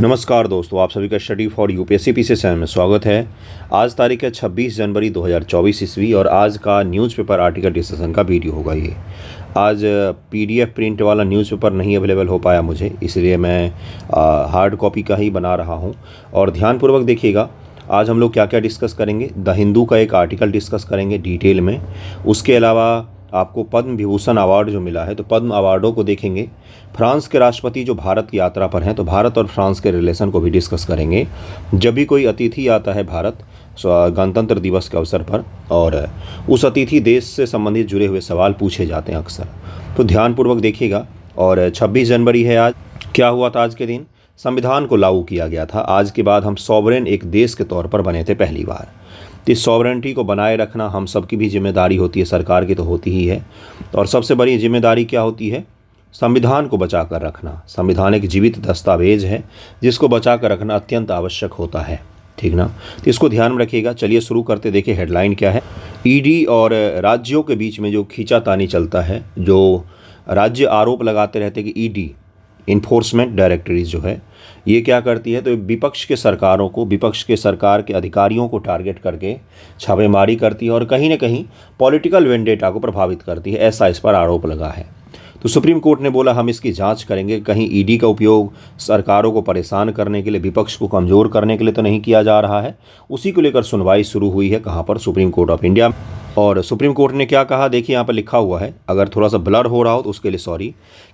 नमस्कार दोस्तों, आप सभी का study for UPSC PC channel में स्वागत है। आज तारीख है 26 जनवरी 2024 ईस्वी और आज का न्यूज़पेपर आर्टिकल डिस्कशन का वीडियो होगा। ये आज पीडीएफ प्रिंट वाला न्यूज़पेपर नहीं अवेलेबल हो पाया मुझे, इसलिए मैं हार्ड कॉपी का ही बना रहा हूँ। और ध्यानपूर्वक देखिएगा, आज हम लोग क्या क्या डिस्कस करेंगे। द हिंदू का एक आर्टिकल डिस्कस करेंगे डिटेल में। उसके अलावा आपको पद्म विभूषण अवार्ड जो मिला है, तो पद्म अवार्डों को देखेंगे। फ्रांस के राष्ट्रपति जो भारत की यात्रा पर हैं, तो भारत और फ्रांस के रिलेशन को भी डिस्कस करेंगे। जब भी कोई अतिथि आता है भारत गणतंत्र दिवस के अवसर पर, और उस अतिथि देश से संबंधित जुड़े हुए सवाल पूछे जाते हैं अक्सर, तो ध्यानपूर्वक देखिएगा। और 26 जनवरी है आज। क्या हुआ था आज के दिन? संविधान को लागू किया गया था। आज के बाद हम सॉवरेन एक देश के तौर पर बने थे पहली बार। इस सॉवरेनिटी को बनाए रखना हम सबकी भी जिम्मेदारी होती है, सरकार की तो होती ही है। और सबसे बड़ी जिम्मेदारी क्या होती है? संविधान को बचा कर रखना। संविधान एक जीवित दस्तावेज है जिसको बचा कर रखना अत्यंत आवश्यक होता है, ठीक ना। तो इसको ध्यान में रखिएगा। चलिए शुरू करते, देखिए हेडलाइन क्या है। ईडी और राज्यों के बीच में जो खींचातानी चलता है, जो राज्य आरोप लगाते रहते हैं कि ईडी इन्फोर्समेंट डायरेक्टरीज जो है ये क्या करती है, तो विपक्ष के सरकारों को, विपक्ष के सरकार के अधिकारियों को टारगेट करके छापेमारी करती है और कहीं ना कहीं पॉलिटिकल वेंडेटा को प्रभावित करती है, ऐसा इस पर आरोप लगा है। तो सुप्रीम कोर्ट ने बोला हम इसकी जांच करेंगे। कहीं ईडी का उपयोग सरकारों को परेशान करने के लिए, विपक्ष को कमज़ोर करने के लिए तो नहीं किया जा रहा है। उसी को लेकर सुनवाई शुरू हुई है। कहाँ पर? Supreme court of India. और सुप्रीम कोर्ट ने क्या कहा, देखिए यहाँ पर लिखा हुआ है, अगर थोड़ा सा ब्लर हो रहा हो तो उसके लिए सॉरी,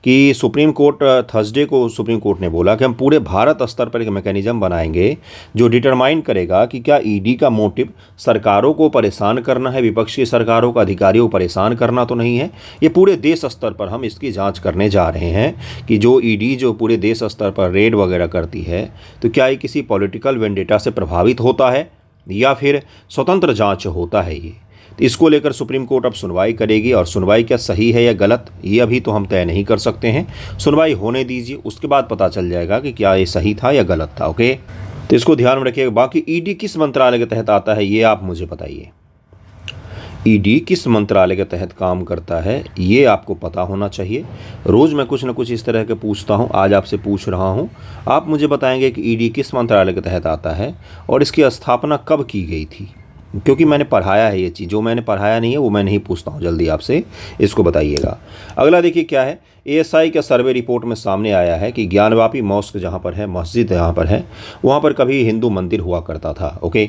कि सुप्रीम कोर्ट थर्सडे को सुप्रीम कोर्ट ने बोला कि हम पूरे भारत स्तर पर एक मैकेनिज्म बनाएंगे जो डिटरमाइन करेगा कि क्या ईडी का मोटिव सरकारों को परेशान करना है, विपक्ष की सरकारों का अधिकारियों को परेशान करना तो नहीं है। ये पूरे देश स्तर पर हम इसकी जाँच करने जा रहे हैं कि जो ईडी जो पूरे देश स्तर पर रेड वगैरह करती है, तो क्या ये किसी पॉलिटिकल वेंडेटा से प्रभावित होता है या फिर स्वतंत्र जाँच होता है। ये इसको लेकर सुप्रीम कोर्ट अब सुनवाई करेगी। और सुनवाई क्या सही है या गलत, ये अभी तो हम तय नहीं कर सकते हैं। सुनवाई होने दीजिए, उसके बाद पता चल जाएगा कि क्या ये सही था या गलत था। ओके, तो इसको ध्यान में रखिएगा। बाकी ईडी किस मंत्रालय के तहत आता है, ये आप मुझे बताइए। ईडी किस मंत्रालय के तहत काम करता है, ये आपको पता होना चाहिए। रोज़ मैं कुछ ना कुछ इस तरह के पूछता हूँ, आज आपसे पूछ रहा हूँ। आप मुझे बताएंगे कि ईडी किस मंत्रालय के तहत आता है और इसकी स्थापना कब की गई थी, क्योंकि मैंने पढ़ाया है ये चीज़। जो मैंने पढ़ाया नहीं है वो मैं नहीं पूछता हूँ, जल्दी आपसे इसको बताइएगा। अगला देखिए क्या है। एएसआई का सर्वे रिपोर्ट में सामने आया है कि ज्ञानवापी मॉस्क जहाँ पर है, मस्जिद जहाँ पर है, वहाँ पर कभी हिंदू मंदिर हुआ करता था। ओके,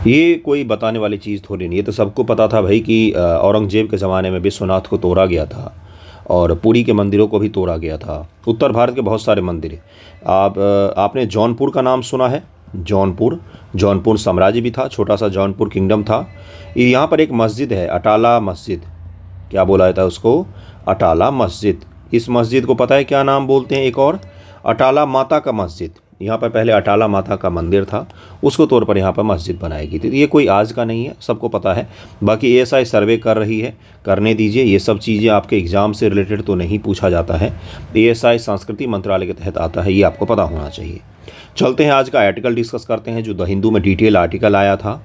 ये कोई बताने वाली चीज़ थोड़ी नहीं है, तो सबको पता था भाई कि औरंगजेब के ज़माने में विश्वनाथ को तोड़ा गया था और पुरी के मंदिरों को भी तोड़ा गया था। उत्तर भारत के बहुत सारे मंदिर। आपने जौनपुर का नाम सुना है? जौनपुर साम्राज्य भी था, छोटा सा जौनपुर किंगडम था। यहाँ पर एक मस्जिद है, अटाला मस्जिद। क्या बोला जाता है उसको? अटाला मस्जिद। इस मस्जिद को पता है क्या नाम बोलते हैं? एक और, अटाला माता का मस्जिद। यहाँ पर पहले अटाला माता का मंदिर था, उसको तौर पर यहाँ पर मस्जिद बनाई गई थी। ये कोई आज का नहीं है, सबको पता है। बाकी एएसआई सर्वे कर रही है, करने दीजिए। ये सब चीज़ें आपके एग्ज़ाम से रिलेटेड तो नहीं पूछा जाता है। एएसआई संस्कृति मंत्रालय के तहत आता है, ये आपको पता होना चाहिए। चलते हैं, आज का आर्टिकल डिस्कस करते हैं जो द हिंदू में डिटेल आर्टिकल आया था।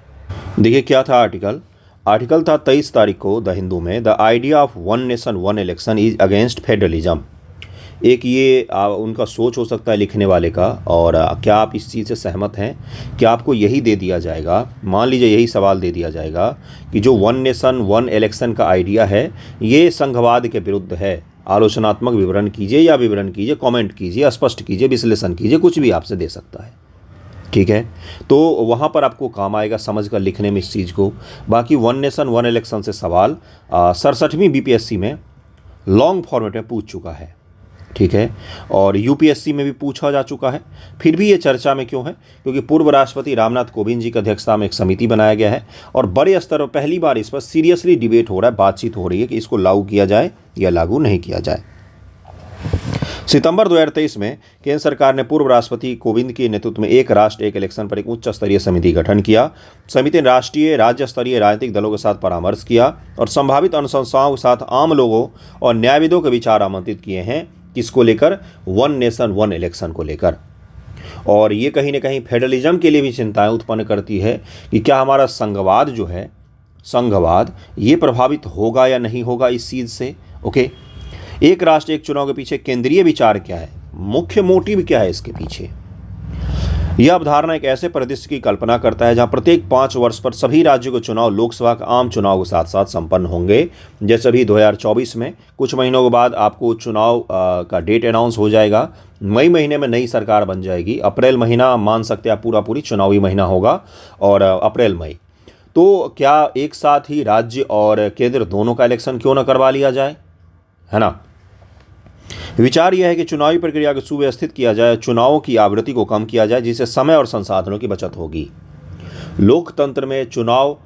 देखिए क्या था आर्टिकल था 23 तारीख को द हिंदू में। The idea of one nation one election is against federalism. एक ये उनका सोच हो सकता है लिखने वाले का। और क्या आप इस चीज़ से सहमत हैं? क्या आपको यही दे दिया जाएगा, मान लीजिए यही सवाल दे दिया जाएगा कि जो वन नेशन वन इलेक्शन का आइडिया है ये संघवाद के विरुद्ध है? आलोचनात्मक विवरण कीजिए या विवरण कीजिए, कमेंट कीजिए, स्पष्ट कीजिए, विश्लेषण कीजिए, कुछ भी आपसे दे सकता है, ठीक है। तो वहाँ पर आपको काम आएगा समझ कर लिखने में इस चीज़ को। बाकी वन नेशन वन इलेक्शन से सवाल 67वीं बीपीएससी में लॉन्ग फॉर्मेट में पूछ चुका है, ठीक है। और यूपीएससी में भी पूछा जा चुका है। फिर भी ये चर्चा में क्यों है? क्योंकि पूर्व राष्ट्रपति रामनाथ कोविंद जी की अध्यक्षता में एक समिति बनाया गया है और बड़े स्तर पर पहली बार इस पर सीरियसली डिबेट हो रहा है, बातचीत हो रही है कि इसको लागू किया जाए या लागू नहीं किया जाए। सितंबर 2023 में केंद्र सरकार ने पूर्व राष्ट्रपति कोविंद के नेतृत्व में एक राष्ट्र एक इलेक्शन पर एक उच्च स्तरीय समिति गठन किया। समिति ने राष्ट्रीय राज्य स्तरीय राजनीतिक दलों के साथ परामर्श किया और संभावित अनुशंसाओं के साथ आम लोगों और न्यायविदों के विचार आमंत्रित किए हैं। किसको लेकर? वन नेशन वन इलेक्शन को लेकर। और ये कहीं ना कहीं फेडरलिज्म के लिए भी चिंताएं उत्पन्न करती है कि क्या हमारा संघवाद जो है, संघवाद ये प्रभावित होगा या नहीं होगा इस चीज़ से। ओके, एक राष्ट्र एक चुनाव के पीछे केंद्रीय विचार क्या है, मुख्य मोटिव क्या है इसके पीछे, यह अवधारणा एक ऐसे परिदृश्य की कल्पना करता है जहां प्रत्येक 5 वर्ष पर सभी राज्यों के चुनाव लोकसभा के आम चुनाव के साथ साथ संपन्न होंगे। जैसे अभी 2024 में कुछ महीनों के बाद आपको चुनाव का डेट अनाउंस हो जाएगा। मई महीने में नई सरकार बन जाएगी। अप्रैल महीना मान सकते हैं आप पूरी चुनावी महीना होगा और अप्रैल मई। तो क्या एक साथ ही राज्य और केंद्र दोनों का इलेक्शन क्यों ना करवा लिया जाए, है ना। विचार यह है कि चुनावी प्रक्रिया को सुव्यवस्थित किया जाए, चुनावों की आवृत्ति को कम किया जाए, जिससे समय और संसाधनों की बचत होगी। लोकतंत्र में चुनाव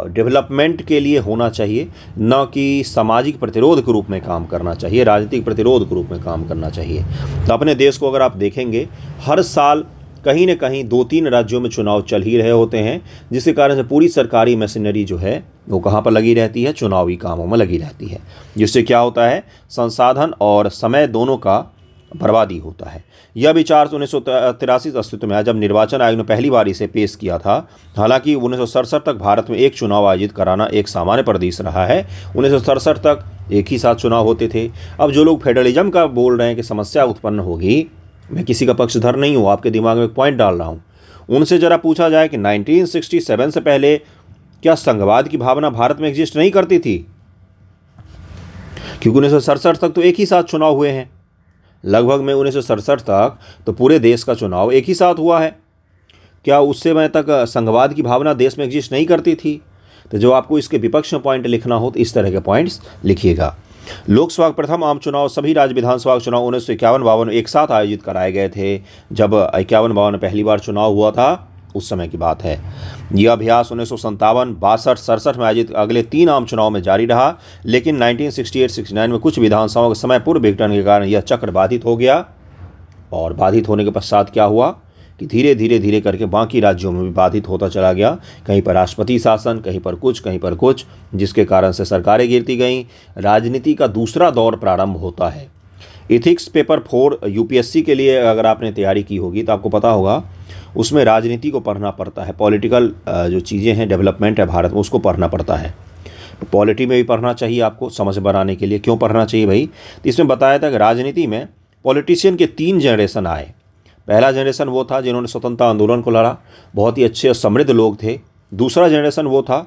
डेवलपमेंट के लिए होना चाहिए, न कि सामाजिक प्रतिरोध के रूप में काम करना चाहिए, राजनीतिक प्रतिरोध के रूप में काम करना चाहिए। तो अपने देश को अगर आप देखेंगे, हर साल कहीं न कहीं 2-3 राज्यों में चुनाव चल ही रहे होते हैं, जिसके कारण से पूरी सरकारी मशीनरी जो है वो कहाँ पर लगी रहती है, चुनावी कामों में लगी रहती है, जिससे क्या होता है, संसाधन और समय दोनों का बर्बादी होता है। यह विचार 1983 अस्तित्व में आया जब निर्वाचन आयोग ने पहली बार इसे पेश किया था। हालांकि 1967 तक भारत में एक चुनाव आयोजित कराना एक सामान्य परिदृश्य रहा है। 1967 तक एक ही साथ चुनाव होते थे। अब जो लोग फेडरलिज्म का बोल रहे हैं कि समस्या उत्पन्न होगी, मैं किसी का पक्षधर नहीं हूँ, आपके दिमाग में एक पॉइंट डाल रहा हूँ। उनसे ज़रा पूछा जाए कि 1967 से पहले क्या संघवाद की भावना भारत में एग्जिस्ट नहीं करती थी? क्योंकि 1967 तक तो एक ही साथ चुनाव हुए हैं। लगभग में 1967 तक तो पूरे देश का चुनाव एक ही साथ हुआ है। क्या उस समय तक संघवाद की भावना देश में एग्जिस्ट नहीं करती थी? तो जो आपको इसके विपक्ष में पॉइंट लिखना हो तो इस तरह के पॉइंट्स लिखिएगा। लोकसभा के प्रथम आम चुनाव सभी राज्य विधानसभा के चुनाव 1951-52 एक साथ आयोजित कराए गए थे। जब 51-52 में पहली बार चुनाव हुआ था, उस समय की बात है। यह अभ्यास 1957, 62, 67 में आयोजित अगले 3 आम चुनाव में जारी रहा, लेकिन 1968-69 में कुछ विधानसभाओं के समय पूर्व विघटन के कारण यह चक्र बाधित हो गया। और बाधित होने के पश्चात क्या हुआ कि धीरे करके बाकी राज्यों में भी बाधित होता चला गया। कहीं पर राष्ट्रपति शासन, कहीं पर कुछ, जिसके कारण से सरकारें गिरती गईं। राजनीति का दूसरा दौर प्रारंभ होता है। एथिक्स पेपर 4 यूपीएससी के लिए अगर आपने तैयारी की होगी तो आपको पता होगा, उसमें राजनीति को पढ़ना पड़ता है। पॉलिटिकल जो चीज़ें हैं, डेवलपमेंट है भारत में, उसको पढ़ना पड़ता है। पॉलिटी में भी पढ़ना चाहिए आपको समझ बनाने के लिए। क्यों पढ़ना चाहिए भाई? तो इसमें बताया था कि राजनीति में पॉलिटिशियन के 3 जनरेशन आए। पहला जनरेशन वो था जिन्होंने स्वतंत्रता आंदोलन को लड़ा, बहुत ही अच्छे और समृद्ध लोग थे। दूसरा जनरेशन वो था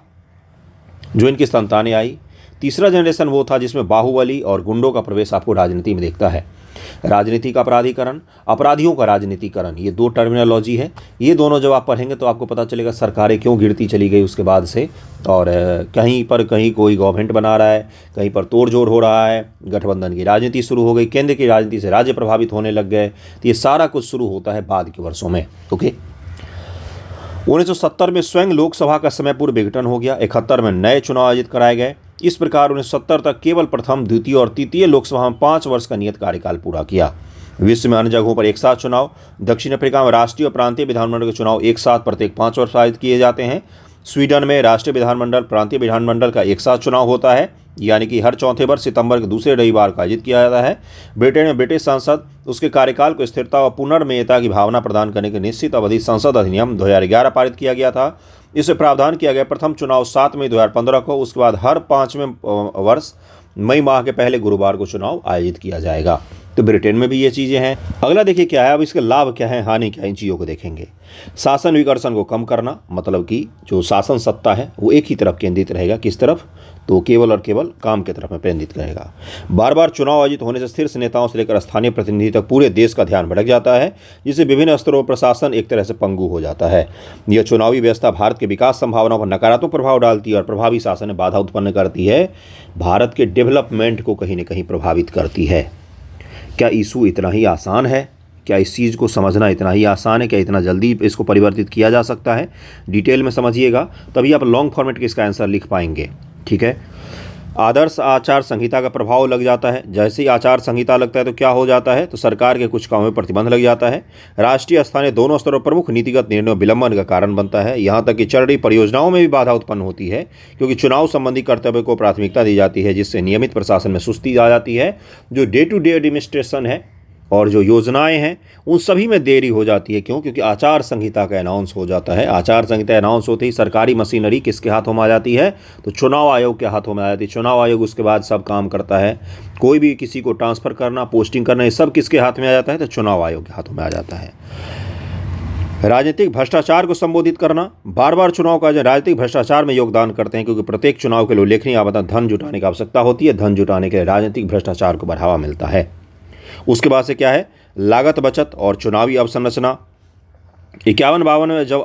जो इनकी संतानें आई। तीसरा जनरेशन वो था जिसमें बाहुबली और गुंडों का प्रवेश आपको राजनीति में देखता है। राजनीति का अपराधीकरण, अपराधियों का राजनीतिकरण, ये 2 टर्मिनोलॉजी है। ये दोनों जब आप पढ़ेंगे तो आपको पता चलेगा सरकारें क्यों गिरती चली गई उसके बाद से। और कहीं कोई गवर्नमेंट बना रहा है, कहीं पर तोड़ जोड़ हो रहा है, गठबंधन की राजनीति शुरू हो गई, केंद्र की राजनीति से राज्य प्रभावित होने लग गए। तो ये सारा कुछ शुरू होता है बाद के वर्षों में। ओके, 1970 में स्वयं लोकसभा का समय पूर्व विघटन हो गया। 71 में नए चुनाव आयोजित कराए गए। इस प्रकार 1970 तक केवल प्रथम, द्वितीय और तृतीय लोकसभा में 5 वर्ष का नियत कार्यकाल पूरा किया। विश्व में अन्य जगहों पर एक साथ चुनाव, दक्षिण अफ्रीका में राष्ट्रीय और प्रांतीय विधानमंडल के चुनाव एक साथ प्रत्येक 5 वर्ष आयोजित किए जाते हैं। स्वीडन में राष्ट्रीय विधानमंडल, प्रांतीय विधानमंडल का एक साथ चुनाव होता है, यानी कि हर चौथे वर्ष सितंबर के दूसरे रविवार को आयोजित किया जाता है। ब्रिटेन में ब्रिटिश संसद उसके कार्यकाल को स्थिरता व पुनर्मेयता की भावना प्रदान करने के निश्चित अवधि संसद अधिनियम 2011 पारित किया गया था। इसे प्रावधान किया गया प्रथम चुनाव 7 मई 2015 को, उसके बाद हर 5वें वर्ष मई माह के पहले गुरुवार को चुनाव आयोजित किया जाएगा। तो ब्रिटेन में भी ये चीज़ें हैं। अगला देखिए क्या है, अब इसके लाभ क्या है, हानि क्या है, इन चीज़ों को देखेंगे। शासन विकर्षण को कम करना, मतलब कि जो शासन सत्ता है वो एक ही तरफ केंद्रित रहेगा। किस तरफ? तो केवल और केवल काम की तरफ में केंद्रित करेगा। बार बार चुनाव आयोजित होने से शीर्ष नेताओं से लेकर स्थानीय प्रतिनिधि तक पूरे देश का ध्यान भटक जाता है, जिससे विभिन्न स्तरों पर प्रशासन एक तरह से पंगु हो जाता है। यह चुनावी व्यवस्था भारत के विकास संभावनाओं पर नकारात्मक प्रभाव डालती है और प्रभावी शासन में बाधा उत्पन्न करती है। भारत के डेवलपमेंट को कहीं न कहीं प्रभावित करती है। क्या इशू इतना ही आसान है? क्या इस चीज़ को समझना इतना ही आसान है? क्या इतना जल्दी इसको परिवर्तित किया जा सकता है? डिटेल में समझिएगा, तभी आप लॉन्ग फॉर्मेट के इसका आंसर लिख पाएंगे। ठीक है। आदर्श आचार संहिता का प्रभाव लग जाता है। जैसे ही आचार संहिता लगता है तो क्या हो जाता है? तो सरकार के कुछ कामों में प्रतिबंध लग जाता है। राष्ट्रीय स्थानीय दोनों स्तरों पर प्रमुख नीतिगत निर्णयों विलंबन का कारण बनता है। यहाँ तक कि चल रही परियोजनाओं में भी बाधा उत्पन्न होती है, क्योंकि चुनाव संबंधी कर्तव्य को प्राथमिकता दी जाती है, जिससे नियमित प्रशासन में सुस्ती आ जाती है। जो डे टू डे एडमिनिस्ट्रेशन है और जो योजनाएं हैं उन सभी में देरी हो जाती है। क्यों? क्योंकि आचार संहिता का अनाउंस हो जाता है। आचार संहिता अनाउंस होते ही सरकारी मशीनरी किसके हाथों में आ जाती है? तो चुनाव आयोग के हाथों में आ जाती है। चुनाव आयोग उसके बाद सब काम करता है। कोई भी किसी को ट्रांसफ़र करना, पोस्टिंग करना, ये सब किसके हाथ में आ जाता है? तो चुनाव आयोग के हाथों में आ जाता है। राजनीतिक भ्रष्टाचार को संबोधित करना। बार बार चुनाव का आयोजन राजनीतिक भ्रष्टाचार में योगदान करते हैं, क्योंकि प्रत्येक चुनाव के लिए उल्लेखनीय आबंटन धन जुटाने की आवश्यकता होती है। धन जुटाने के लिए राजनीतिक भ्रष्टाचार को बढ़ावा मिलता है। उसके बाद से क्या है, लागत बचत और चुनावी अवसंरचना। 51-52 में जब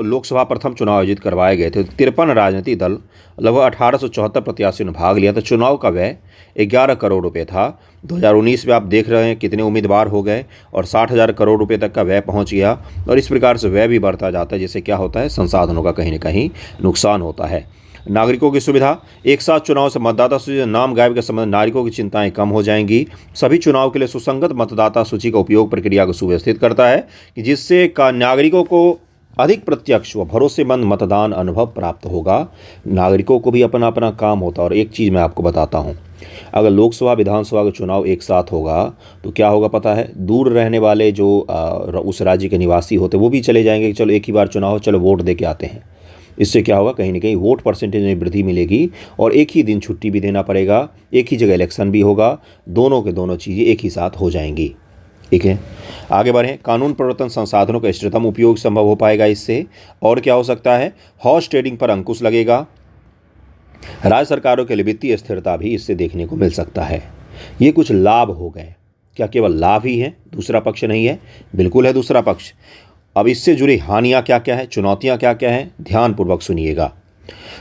लोकसभा प्रथम चुनाव आयोजित करवाए गए थे, 53 राजनीतिक दल लगभग 1874 प्रत्याशियों ने भाग लिया था। चुनाव का व्यय 11 करोड़ रुपए था। 2019 में आप देख रहे हैं कितने उम्मीदवार हो गए और 60,000 करोड़ रुपए तक का व्यय पहुंच गया। और इस प्रकार से व्यय भी बढ़ता जाता है, जिससे क्या होता है, संसाधनों का कहीं न कहीं नुकसान होता है। नागरिकों की सुविधा। एक साथ चुनाव से मतदाता सूची नाम गायब के संबंध नागरिकों की चिंताएं कम हो जाएंगी। सभी चुनाव के लिए सुसंगत मतदाता सूची का उपयोग प्रक्रिया को सुव्यवस्थित करता है, कि जिससे का नागरिकों को अधिक प्रत्यक्ष व भरोसेमंद मतदान अनुभव प्राप्त होगा। नागरिकों को भी अपना अपना काम होता है। और एक चीज़ मैं आपको बताता हूँ, अगर लोकसभा विधानसभा का चुनाव एक साथ होगा तो क्या होगा पता है, दूर रहने वाले जो उस राज्य के निवासी होते वो भी चले जाएंगे कि चलो एक ही बार चुनाव हो, चलो वोट दे के आते हैं। इससे क्या होगा, कहीं ना कहीं वोट परसेंटेज में वृद्धि मिलेगी और एक ही दिन छुट्टी भी देना पड़ेगा, एक ही जगह इलेक्शन भी होगा, दोनों के दोनों चीज़ें एक ही साथ हो जाएंगी। ठीक है, आगे बढ़ें। कानून प्रवर्तन संसाधनों का इष्टतम उपयोग संभव हो पाएगा इससे। और क्या हो सकता है, हॉर्स ट्रेडिंग पर अंकुश लगेगा। राज्य सरकारों के लिए वित्तीय स्थिरता भी इससे देखने को मिल सकता है। ये कुछ लाभ हो गए। क्या केवल लाभ ही है, दूसरा पक्ष नहीं है? बिल्कुल है दूसरा पक्ष। अब इससे जुड़ी हानियां क्या क्या है, चुनौतियां क्या क्या हैं, ध्यानपूर्वक सुनिएगा।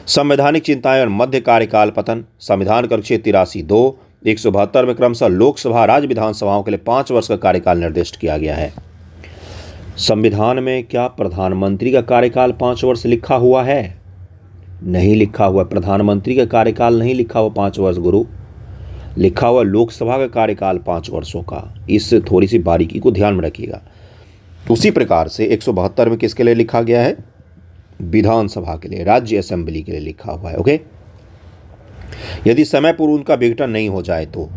संवैधानिक चिंताएं और मध्य कार्यकाल पतन। संविधान का अनुच्छेद 83(2) 172 में क्रमशः लोकसभा राज्य विधानसभाओं के लिए 5 वर्ष का कार्यकाल निर्दिष्ट किया गया है। संविधान में क्या प्रधानमंत्री का कार्यकाल 5 वर्ष लिखा हुआ है? नहीं लिखा हुआ। प्रधानमंत्री का कार्यकाल नहीं लिखा हुआ 5 वर्ष गुरु, लिखा हुआ लोकसभा का कार्यकाल 5 वर्षों का। इस थोड़ी सी बारीकी को ध्यान में रखिएगा। उसी प्रकार से 172 में किसके लिए लिखा गया है? विधानसभा के लिए, राज्य असेंबली के लिए लिखा हुआ है। ओके, यदि समय पूर्व उनका विघटन नहीं हो जाए तो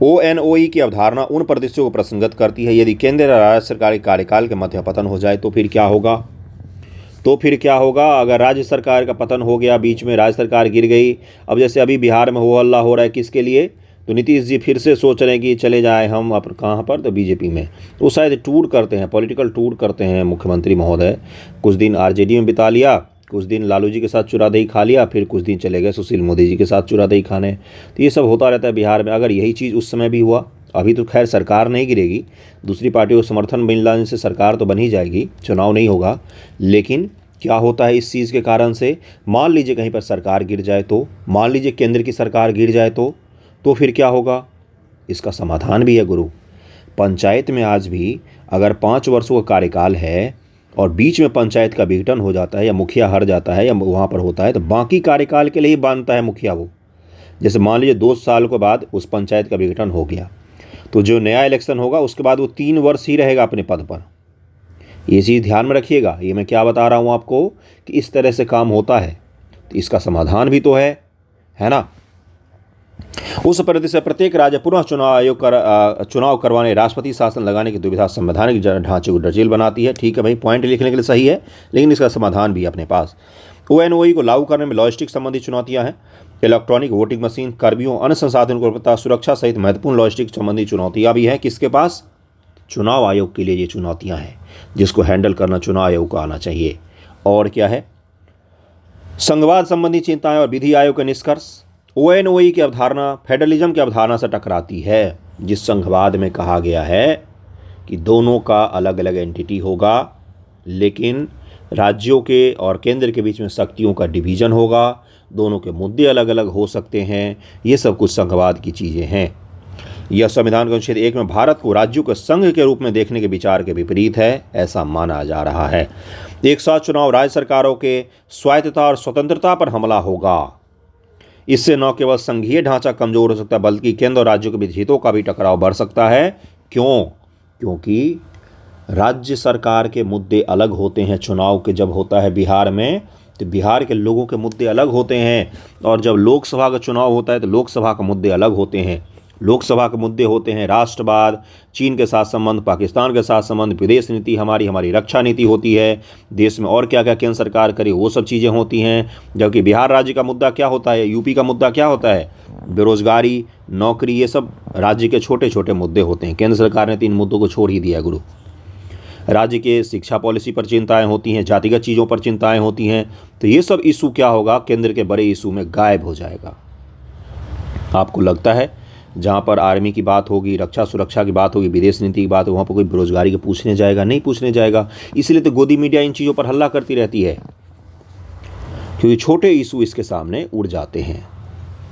ONOE की अवधारणा उन परिदृश्यों को प्रसंगत करती है। यदि केंद्र और राज्य सरकार के कार्यकाल के मध्य पतन हो जाए तो फिर क्या होगा? अगर राज्य सरकार का पतन हो गया, बीच में राज्य सरकार गिर गई, अब जैसे अभी बिहार में हो हल्ला हो रहा है किसके लिए, तो नीतीश जी फिर से सोच रहे हैं कि चले जाए हम अब कहाँ पर, तो बीजेपी में। वो शायद टूर करते हैं, पॉलिटिकल टूर करते हैं मुख्यमंत्री महोदय। कुछ दिन RJD में बिता लिया, कुछ दिन लालू जी के साथ चूरा दही खा लिया, फिर कुछ दिन चले गए सुशील मोदी जी के साथ चूरा दही खाने। तो ये सब होता रहता है बिहार में। अगर यही चीज़ उस समय भी हुआ, अभी तो खैर सरकार नहीं गिरेगी, दूसरी पार्टी को समर्थन मिल जाने से सरकार तो बन ही जाएगी, चुनाव नहीं होगा। लेकिन क्या होता है इस चीज़ के कारण से, मान लीजिए कहीं पर सरकार गिर जाए तो, मान लीजिए केंद्र की सरकार गिर जाए तो फिर क्या होगा? इसका समाधान भी है गुरु। पंचायत में आज भी अगर 5 वर्षों का कार्यकाल है और बीच में पंचायत का विघटन हो जाता है या मुखिया हार जाता है या वहाँ पर होता है, तो बाकी कार्यकाल के लिए ही बांधता है मुखिया वो। जैसे मान लीजिए 2 साल के बाद उस पंचायत का विघटन हो गया, तो जो नया इलेक्शन होगा उसके बाद वो 3 वर्ष ही रहेगा अपने पद पर। ये चीज़ ध्यान में रखिएगा। ये मैं क्या बता रहा हूँ आपको कि इस तरह से काम होता है, तो इसका समाधान भी तो है ना। उस परिधि से प्रत्येक राज्य पुनः चुनाव करवाने, राष्ट्रपति शासन लगाने की दुविधा संवैधानिक ढांचे को जटिल बनाती है। ठीक है भाई, पॉइंट लिखने के लिए सही है, लेकिन इसका समाधान भी अपने पास। ONOE को लागू करने में लॉजिस्टिक संबंधी चुनौतियां हैं। इलेक्ट्रॉनिक वोटिंग मशीन, कर्मियों, अन्य संसाधनों को पता, सुरक्षा सहित महत्वपूर्ण लॉजिस्टिक संबंधी चुनौतियां भी हैं। किसके पास? चुनाव आयोग के लिए ये चुनौतियां हैं, जिसको हैंडल करना चुनाव आयोग को आना चाहिए। और क्या है? संघवाद संबंधी चिंताएं और विधि आयोग के निष्कर्ष। ONOE की अवधारणा फेडरलिज्म की अवधारणा से टकराती है, जिस संघवाद में कहा गया है कि दोनों का अलग अलग एंटिटी होगा, लेकिन राज्यों के और केंद्र के बीच में शक्तियों का डिवीजन होगा, दोनों के मुद्दे अलग अलग हो सकते हैं। ये सब कुछ संघवाद की चीज़ें हैं। यह संविधान के अनुच्छेद 1 में भारत को राज्यों के संघ के रूप में देखने के विचार के विपरीत है, ऐसा माना जा रहा है। एक साथ चुनाव राज्य सरकारों के स्वायत्तता और स्वतंत्रता पर हमला होगा। इससे न केवल संघीय ढांचा कमजोर हो सकता है, बल्कि केंद्र और राज्यों के बीच हितों का भी टकराव बढ़ सकता है। क्यों? क्योंकि राज्य सरकार के मुद्दे अलग होते हैं। चुनाव के जब होता है बिहार में, तो बिहार के लोगों के मुद्दे अलग होते हैं, और जब लोकसभा का चुनाव होता है तो लोकसभा के मुद्दे अलग होते हैं। लोकसभा के मुद्दे होते हैं राष्ट्रवाद, चीन के साथ संबंध, पाकिस्तान के साथ संबंध, विदेश नीति, हमारी रक्षा नीति होती है, देश में और क्या क्या केंद्र सरकार करे वो सब चीज़ें होती हैं। जबकि बिहार राज्य का मुद्दा क्या होता है, यूपी का मुद्दा क्या होता है, बेरोजगारी, नौकरी, ये सब राज्य के छोटे छोटे मुद्दे होते हैं। केंद्र सरकार ने 3 मुद्दों को छोड़ ही दिया गुरु। राज्य के शिक्षा पॉलिसी पर चिंताएं होती हैं, जातिगत चीज़ों पर चिंताएं होती हैं, तो ये सब इशू क्या होगा, केंद्र के बड़े इशू में गायब हो जाएगा। आपको लगता है जहाँ पर आर्मी की बात होगी, रक्षा सुरक्षा की बात होगी, विदेश नीति की बात होगी, वहाँ पर कोई बेरोजगारी के पूछने जाएगा? नहीं पूछने जाएगा। इसलिए तो गोदी मीडिया इन चीज़ों पर हल्ला करती रहती है, क्योंकि छोटे इशू इसके सामने उड़ जाते हैं।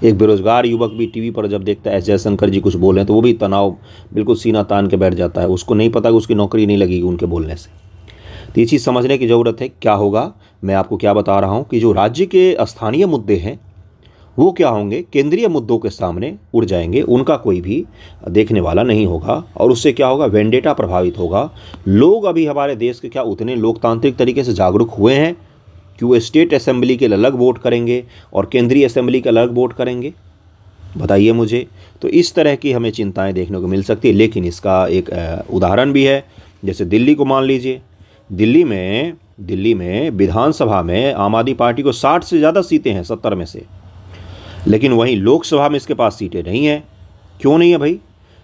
एक बेरोजगार युवक भी टीवी पर जब देखता है एस जयशंकर जी कुछ बोल रहे हैं तो वो भी तनाव बिल्कुल सीना तान के बैठ जाता है। उसको नहीं पता कि उसकी नौकरी नहीं लगेगी उनके बोलने से। तो ये चीज़ समझने की ज़रूरत है। क्या होगा, मैं आपको क्या बता रहा हूँ कि जो राज्य के स्थानीय मुद्दे हैं वो क्या होंगे, केंद्रीय मुद्दों के सामने उड़ जाएंगे, उनका कोई भी देखने वाला नहीं होगा। और उससे क्या होगा, वेंडेटा प्रभावित होगा। लोग अभी हमारे देश के क्या उतने लोकतांत्रिक तरीके से जागरूक हुए हैं कि वो स्टेट असेंबली के अलग वोट करेंगे और केंद्रीय असेंबली के अलग वोट करेंगे? बताइए मुझे। तो इस तरह की हमें चिंताएं देखने को मिल सकती है। लेकिन इसका एक उदाहरण भी है। जैसे दिल्ली को मान लीजिए, दिल्ली में विधानसभा में आम आदमी पार्टी को 60 से ज़्यादा सीटें हैं, 70 में से। लेकिन वहीं लोकसभा में इसके पास सीटें नहीं हैं। क्यों नहीं है भाई?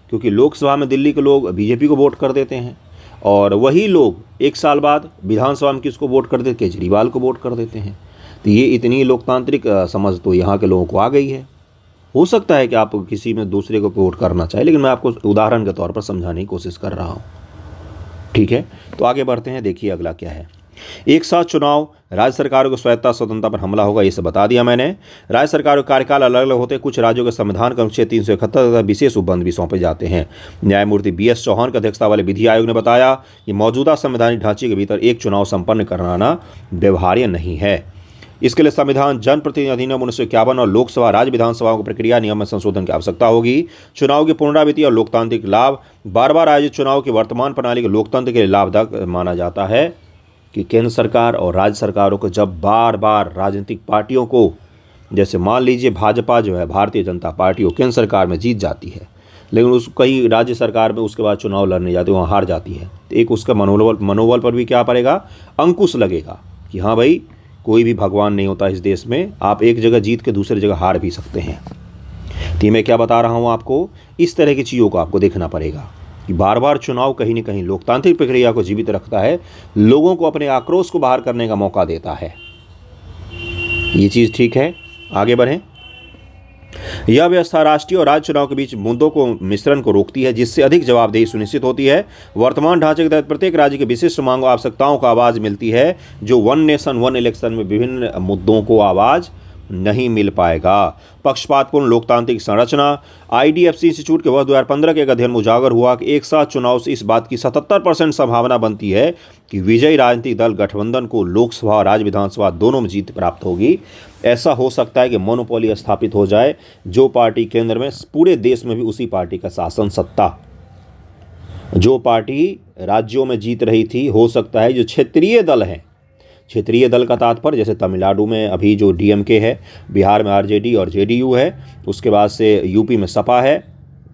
क्योंकि लोकसभा में दिल्ली के लोग बीजेपी को वोट कर देते हैं और वही लोग एक साल बाद विधानसभा में किसको वोट कर देते, केजरीवाल को वोट कर देते हैं। तो ये इतनी लोकतांत्रिक समझ तो यहाँ के लोगों को आ गई है। हो सकता है कि आप किसी में दूसरे को वोट करना चाहे, लेकिन मैं आपको उदाहरण के तौर पर समझाने की कोशिश कर रहा हूँ। ठीक है, तो आगे बढ़ते हैं। देखिए अगला क्या है। एक साथ चुनाव, राज्य सरकारों की स्वायत्ता स्वतंत्रता पर हमला होगा, ये सब बता दिया मैंने। राज्य सरकारों के कार्यकाल अलग अलग होते हैं। कुछ राज्यों के संविधान के अनुच्छेद 371 तथा विशेष उपबंध भी सौंपे जाते हैं। न्यायमूर्ति BS चौहान की अध्यक्षता वाले विधि आयोग ने बताया कि मौजूदा संवैधानिक ढांचे के भीतर एक चुनाव संपन्न कराना व्यवहार्य नहीं है। इसके लिए संविधान, जनप्रतिनिधि अधिनियम 1951 और लोकसभा राज्य विधानसभाओं की प्रक्रिया नियम में संशोधन की आवश्यकता होगी। चुनाव की पुनरावृत्ति और लोकतांत्रिक लाभ, बार बार आयोजित चुनाव की वर्तमान प्रणाली के लोकतंत्र के लिए लाभदायक माना जाता है कि केंद्र सरकार और राज्य सरकारों को जब बार बार राजनीतिक पार्टियों को, जैसे मान लीजिए भाजपा जो है, भारतीय जनता पार्टी, वो केंद्र सरकार में जीत जाती है, लेकिन उस कई राज्य सरकार में उसके बाद चुनाव लड़ने जाती है, वहाँ हार जाती है, तो एक उसका मनोबल पर भी क्या पड़ेगा, अंकुश लगेगा कि हाँ भाई, कोई भी भगवान नहीं होता इस देश में, आप एक जगह जीत के दूसरी जगह हार भी सकते हैं। तो मैं क्या बता रहा हूँ आपको, इस तरह की चीज़ों को आपको देखना पड़ेगा कि बार बार चुनाव कहीं न कहीं लोकतांत्रिक प्रक्रिया को जीवित रखता है, लोगों को अपने आक्रोश को बाहर करने का मौका देता है। ये चीज़ ठीक है। आगे बढ़ें। यह व्यवस्था राष्ट्रीय और राज्य चुनाव के बीच मुद्दों को मिश्रण को रोकती है, जिससे अधिक जवाबदेही सुनिश्चित होती है। वर्तमान ढांचे के तहत प्रत्येक राज्य के विशिष्ट मांगों आवश्यकताओं को आवाज़ मिलती है, जो वन नेशन वन इलेक्शन में विभिन्न मुद्दों को आवाज़ नहीं मिल पाएगा। पक्षपातपूर्ण लोकतांत्रिक संरचना, IDFC इंस्टीट्यूट के वर्ष 2015 के एक अध्ययन में उजागर हुआ कि एक साथ चुनाव से इस बात की 77% संभावना बनती है कि विजयी राजनीतिक दल गठबंधन को लोकसभा और राज्य विधानसभा दोनों में जीत प्राप्त होगी। ऐसा हो सकता है कि मोनोपोली स्थापित हो जाए, जो पार्टी केंद्र में, पूरे देश में भी उसी पार्टी का शासन सत्ता, जो पार्टी राज्यों में जीत रही थी, हो सकता है जो क्षेत्रीय दल हैं, क्षेत्रीय दल का तात्पर्य जैसे तमिलनाडु में अभी जो DMK है, बिहार में RJD और JDU है, उसके बाद से यूपी में सपा है,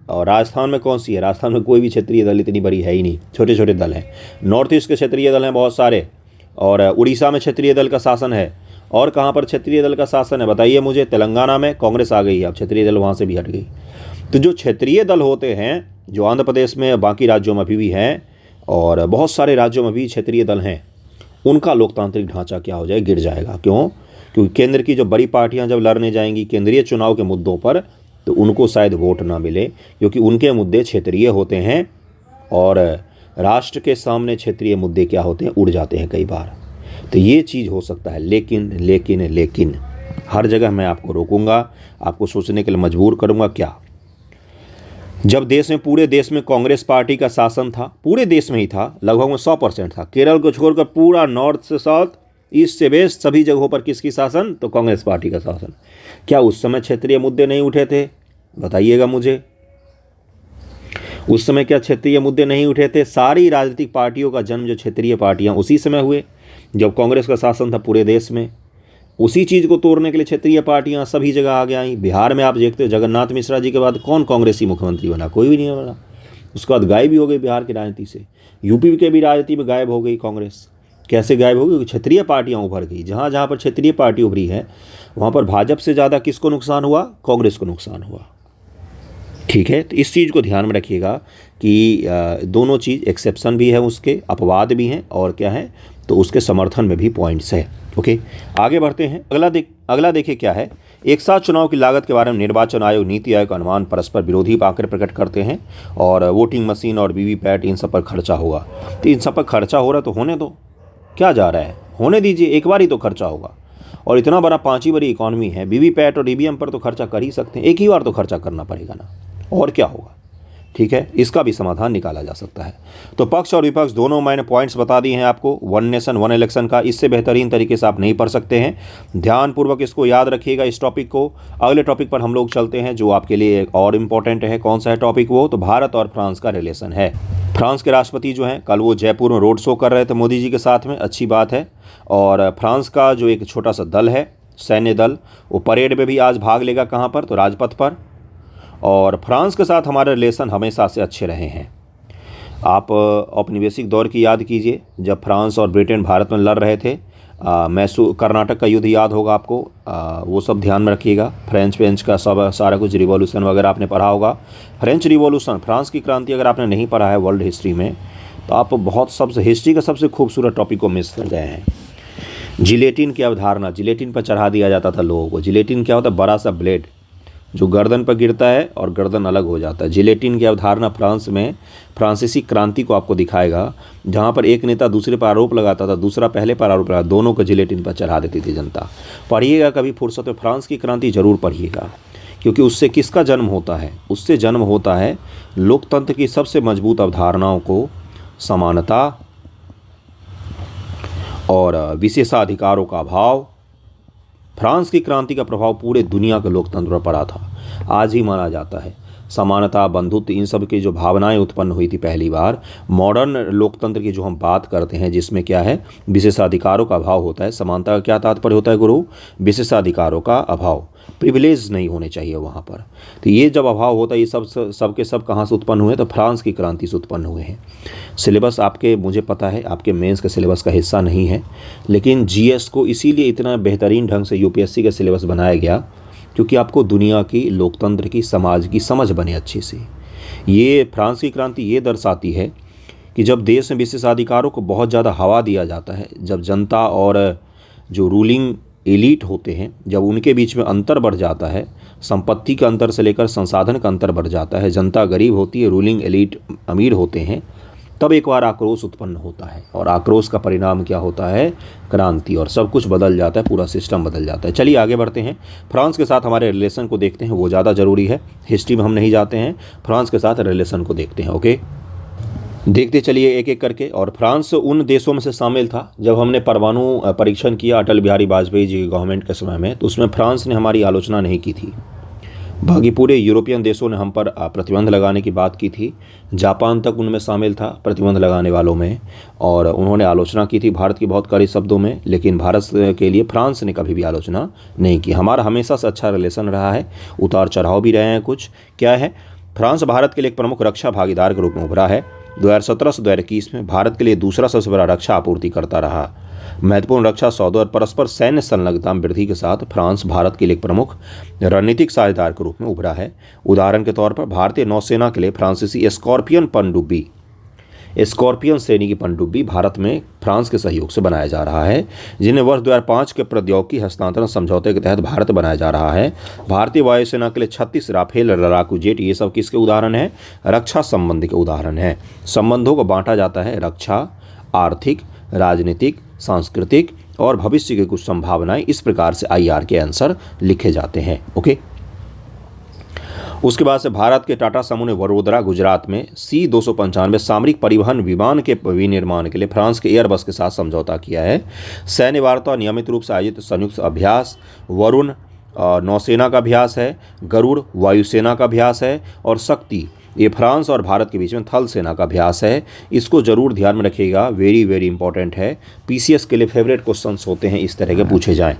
और राजस्थान में कौन सी है, राजस्थान में कोई भी क्षेत्रीय दल इतनी बड़ी है ही नहीं, छोटे छोटे दल हैं। नॉर्थ ईस्ट के क्षेत्रीय दल हैं बहुत सारे, और उड़ीसा में क्षेत्रीय दल का शासन है। और कहाँ पर क्षेत्रीय दल का शासन है बताइए मुझे? तेलंगाना में कांग्रेस आ गई है, अब क्षेत्रीय दल वहाँ से भी हट गई। तो जो क्षेत्रीय दल होते हैं, जो आंध्र प्रदेश में, बाकी राज्यों में अभी भी हैं, और बहुत सारे राज्यों में भी क्षेत्रीय दल हैं, उनका लोकतांत्रिक ढांचा क्या हो जाए, गिर जाएगा। क्यों? क्योंकि केंद्र की जो बड़ी पार्टियां जब लड़ने जाएंगी केंद्रीय चुनाव के मुद्दों पर, तो उनको शायद वोट ना मिले, क्योंकि उनके मुद्दे क्षेत्रीय होते हैं, और राष्ट्र के सामने क्षेत्रीय मुद्दे क्या होते हैं, उड़ जाते हैं कई बार। तो ये चीज़ हो सकता है। लेकिन हर जगह मैं आपको रोकूंगा, आपको सोचने के लिए मजबूर करूँगा। क्या? जब देश में, पूरे देश में कांग्रेस पार्टी का शासन था, पूरे देश में ही था, लगभग में 100% था, केरल को छोड़कर पूरा नॉर्थ से साउथ, ईस्ट से वेस्ट, सभी जगहों पर किसकी शासन? तो कांग्रेस पार्टी का शासन। क्या उस समय क्षेत्रीय मुद्दे नहीं उठे थे? बताइएगा मुझे। उस समय क्या क्षेत्रीय मुद्दे नहीं उठे थे? सारी राजनीतिक पार्टियों का जन्म, जो क्षेत्रीय पार्टियां, उसी समय हुए जब कांग्रेस का शासन था पूरे देश में। उसी चीज़ को तोड़ने के लिए क्षेत्रीय पार्टियां सभी जगह आगे आई। बिहार में आप देखते हो, जगन्नाथ मिश्रा जी के बाद कौन कांग्रेसी मुख्यमंत्री बना? कोई भी नहीं बना। उसके बाद गायब भी हो गई बिहार की राजनीति से। यूपी के भी राजनीति में गायब हो गई कांग्रेस। कैसे गायब हो गई? क्योंकि क्षेत्रीय पार्टियां उभर गई। जहाँ जहाँ पर क्षेत्रीय पार्टी उभरी है, वहाँ पर भाजपा से ज़्यादा किसको नुकसान हुआ? कांग्रेस को नुकसान हुआ। ठीक है, तो इस चीज़ को ध्यान में रखिएगा कि दोनों चीज़ एक्सेप्शन भी है, उसके अपवाद भी हैं, और क्या है तो उसके समर्थन में भी पॉइंट्स है। ओके, आगे बढ़ते हैं। अगला देखिए क्या है। एक साथ चुनाव की लागत के बारे में निर्वाचन आयोग, नीति आयोग का अनुमान परस्पर विरोधी आंकड़े प्रकट करते हैं, और वोटिंग मशीन और वीवीपैट इन सब पर खर्चा होगा। तो इन सब पर खर्चा हो रहा है तो होने दो, क्या जा रहा है, होने दीजिए, एक बार ही तो खर्चा होगा। और इतना बड़ा 5 बड़ी इकॉनमी है, वीवीपैट और ईवीएम पर तो खर्चा कर ही सकते हैं, एक ही बार तो खर्चा करना पड़ेगा ना, और क्या होगा। ठीक है, इसका भी समाधान निकाला जा सकता है। तो पक्ष और विपक्ष दोनों मैंने पॉइंट्स बता दिए हैं आपको, वन नेशन वन इलेक्शन का। इससे बेहतरीन तरीके से आप नहीं पढ़ सकते हैं, ध्यानपूर्वक इसको याद रखिएगा इस टॉपिक को। अगले टॉपिक पर हम लोग चलते हैं जो आपके लिए और इम्पोर्टेंट है। कौन सा है टॉपिक वो, तो भारत और फ्रांस का रिलेशन है। फ्रांस के राष्ट्रपति जो हैं, कल वो जयपुर में रोड शो कर रहे थे मोदी जी के साथ में, अच्छी बात है। और फ्रांस का जो एक छोटा सा दल है, सैन्य दल, वो परेड में भी आज भाग लेगा, कहाँ पर, तो राजपथ पर। और फ्रांस के साथ हमारे रिलेशन हमेशा से अच्छे रहे हैं। आप औपनिवेशिक दौर की याद कीजिए, जब फ्रांस और ब्रिटेन भारत में लड़ रहे थे। मैसूर कर्नाटक का युद्ध याद होगा आपको, वो सब ध्यान में रखिएगा। फ्रेंच का सब सारा कुछ रिवॉल्यूशन वगैरह आपने पढ़ा होगा। फ्रेंच रिवॉल्यूशन, फ्रांस की क्रांति अगर आपने नहीं पढ़ा है वर्ल्ड हिस्ट्री में, तो आप हिस्ट्री का सबसे खूबसूरत टॉपिक को मिस कर गए हैं। जिलेटिन की अवधारणा, जिलेटिन पर चढ़ा दिया जाता था लोगों को। जिलेटिन क्या होता है, बड़ा सा ब्लेड जो गर्दन पर गिरता है और गर्दन अलग हो जाता है। जिलेटिन की अवधारणा फ्रांस में फ्रांसीसी क्रांति को आपको दिखाएगा, जहाँ पर एक नेता दूसरे पर आरोप लगाता था, दूसरा पहले पर आरोप लगाता, दोनों को जिलेटिन पर चढ़ा देती थी जनता। पढ़िएगा कभी फुर्सत में, फ्रांस की क्रांति जरूर पढ़िएगा, क्योंकि उससे किसका जन्म होता है, उससे जन्म होता है लोकतंत्र की सबसे मजबूत अवधारणाओं को, समानता और विशेषाधिकारों का अभाव। फ्रांस की क्रांति का प्रभाव पूरे दुनिया के लोकतंत्र पर पड़ा था, आज ही माना जाता है। समानता, बंधुत्व, इन सब की जो भावनाएं उत्पन्न हुई थी पहली बार मॉडर्न लोकतंत्र की जो हम बात करते हैं, जिसमें क्या है, विशेषाधिकारों का अभाव होता है। समानता का क्या तात्पर्य होता है गुरु, विशेषाधिकारों का अभाव, प्रिविलेज नहीं होने चाहिए वहाँ पर। तो ये जब अभाव होता है, ये सब के सब कहाँ से उत्पन्न हुए, तो फ्रांस की क्रांति से उत्पन्न हुए हैं। सिलेबस आपके, मुझे पता है आपके मेंस के सिलेबस का हिस्सा नहीं है, लेकिन जीएस को इसीलिए इतना बेहतरीन ढंग से यूपीएससी का सिलेबस बनाया गया, क्योंकि आपको दुनिया की, लोकतंत्र की, समाज की समझ बने अच्छे से। ये फ्रांस की क्रांति ये दर्शाती है कि जब देश में विशेषाधिकारों को बहुत ज़्यादा हवा दिया जाता है, जब जनता और जो रूलिंग एलीट होते हैं, जब उनके बीच में अंतर बढ़ जाता है, संपत्ति का अंतर से लेकर संसाधन का अंतर बढ़ जाता है, जनता गरीब होती है, रूलिंग एलीट अमीर होते हैं, तब एक बार आक्रोश उत्पन्न होता है। और आक्रोश का परिणाम क्या होता है, क्रांति, और सब कुछ बदल जाता है, पूरा सिस्टम बदल जाता है। चलिए आगे बढ़ते हैं, फ्रांस के साथ हमारे रिलेशन को देखते हैं, वो ज़्यादा ज़रूरी है। हिस्ट्री में हम नहीं जाते हैं, फ्रांस के साथ रिलेशन को देखते हैं। ओके, देखते चलिए एक एक करके। और फ्रांस उन देशों में से शामिल था, जब हमने परमाणु परीक्षण किया अटल बिहारी वाजपेयी जी की गवर्नमेंट के समय में, तो उसमें फ्रांस ने हमारी आलोचना नहीं की थी। बाकी पूरे यूरोपियन देशों ने हम पर प्रतिबंध लगाने की बात की थी। जापान तक उनमें शामिल था प्रतिबंध लगाने वालों में, और उन्होंने आलोचना की थी भारत की बहुत कड़े शब्दों में, लेकिन भारत के लिए फ्रांस ने कभी भी आलोचना नहीं की। हमारा हमेशा से अच्छा रिलेशन रहा है, उतार चढ़ाव भी रहे हैं कुछ। क्या है, फ्रांस भारत के लिए एक प्रमुख रक्षा भागीदार के रूप में उभरा है। 2017 से 2021 में भारत के लिए दूसरा सबसे बड़ा रक्षा आपूर्ति करता रहा। महत्वपूर्ण रक्षा सौदों और परस्पर सैन्य संलग्नता में वृद्धि के साथ फ्रांस भारत के लिए एक प्रमुख रणनीतिक साझेदार के रूप में उभरा है। उदाहरण के तौर पर भारतीय नौसेना के लिए फ्रांसीसी स्कॉर्पियन श्रेणी की पनडुब्बी भारत में फ्रांस के सहयोग से बनाया जा रहा है, जिन्हें वर्ष 2005 के प्रौद्योगिकी हस्तांतरण समझौते के तहत भारत बनाया जा रहा है। भारतीय वायुसेना के लिए 36 राफेल लड़ाकू जेट, ये सब किसके उदाहरण है, रक्षा संबंध के उदाहरण है। संबंधों को बांटा जाता है रक्षा, आर्थिक, राजनीतिक, सांस्कृतिक और भविष्य की कुछ संभावनाएं। इस प्रकार से आईआर के आंसर लिखे जाते हैं। ओके, उसके बाद से भारत के टाटा समूह ने वडोदरा गुजरात में C-295 सामरिक परिवहन विमान के विनिर्माण के लिए फ्रांस के एयरबस के साथ समझौता किया है। सैन्य वार्ता नियमित रूप से आयोजित संयुक्त अभ्यास वरुण नौसेना का अभ्यास है, गरुड़ वायुसेना का अभ्यास है, और शक्ति ये फ्रांस और भारत के बीच में थल सेना का अभ्यास है। इसको जरूर ध्यान में रखिएगा, वेरी वेरी इंपॉर्टेंट है। पीसीएस के लिए फेवरेट क्वेश्चंस होते हैं इस तरह के पूछे जाएं।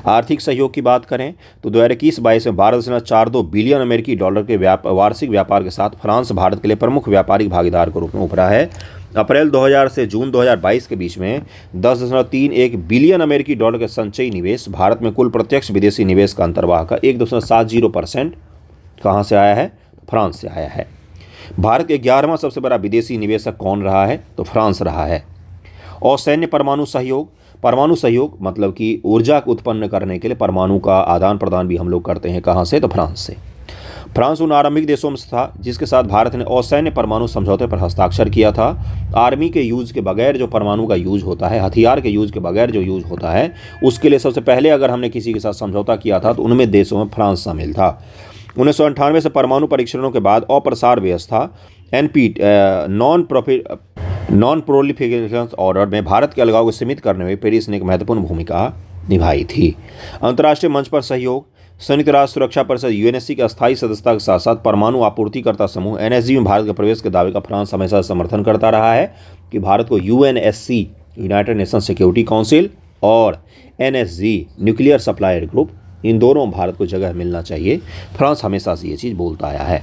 आर्थिक सहयोग की बात करें तो 2021-22 में 12.42 बिलियन अमेरिकी डॉलर के वार्षिक व्यापार के साथ फ्रांस भारत के लिए प्रमुख व्यापारिक भागीदार के रूप में उभरा है। अप्रैल 2000 से जून 2022 के बीच में 10.31 बिलियन अमेरिकी डॉलर के संचयी निवेश भारत में कुल प्रत्यक्ष विदेशी निवेश का अंतर्वाह का 1.70% कहाँ से आया है, फ्रांस से आया है। भारत के 11वां सबसे बड़ा विदेशी निवेशक कौन रहा है? तो फ्रांस रहा है। और सैन्य परमाणु सहयोग मतलब कि ऊर्जा को उत्पन्न करने के लिए परमाणु का आदान प्रदान भी हम लोग करते हैं। कहाँ से? तो फ्रांस से। फ्रांस उन आरंभिक देशों में से था जिसके साथ भारत ने असैन्य परमाणु समझौते पर हस्ताक्षर किया था। आर्मी के यूज के बगैर जो परमाणु का यूज होता है, हथियार के यूज के बगैर जो यूज होता है, उसके लिए सबसे पहले अगर हमने किसी के साथ समझौता किया था तो उनमें देशों में फ्रांस शामिल था। 1998 से परमाणु परीक्षणों के बाद अप्रसार व्यवस्था नॉन प्रोलिफरेशन ऑर्डर में भारत के अलगाव को सीमित करने में पेरिस ने एक महत्वपूर्ण भूमिका निभाई थी। अंतर्राष्ट्रीय मंच पर सहयोग, संयुक्त राष्ट्र सुरक्षा परिषद यूएनएससी के अस्थायी सदस्यता के साथ साथ परमाणु आपूर्तिकर्ता समूह एनएसजी में भारत के प्रवेश के दावे का फ्रांस हमेशा समर्थन करता रहा है कि भारत को UNSC United nation security council और एनएसजी न्यूक्लियर सप्लायर ग्रुप, इन दोनों में भारत को जगह मिलना चाहिए। फ्रांस हमेशा से ये चीज़ बोलता आया है।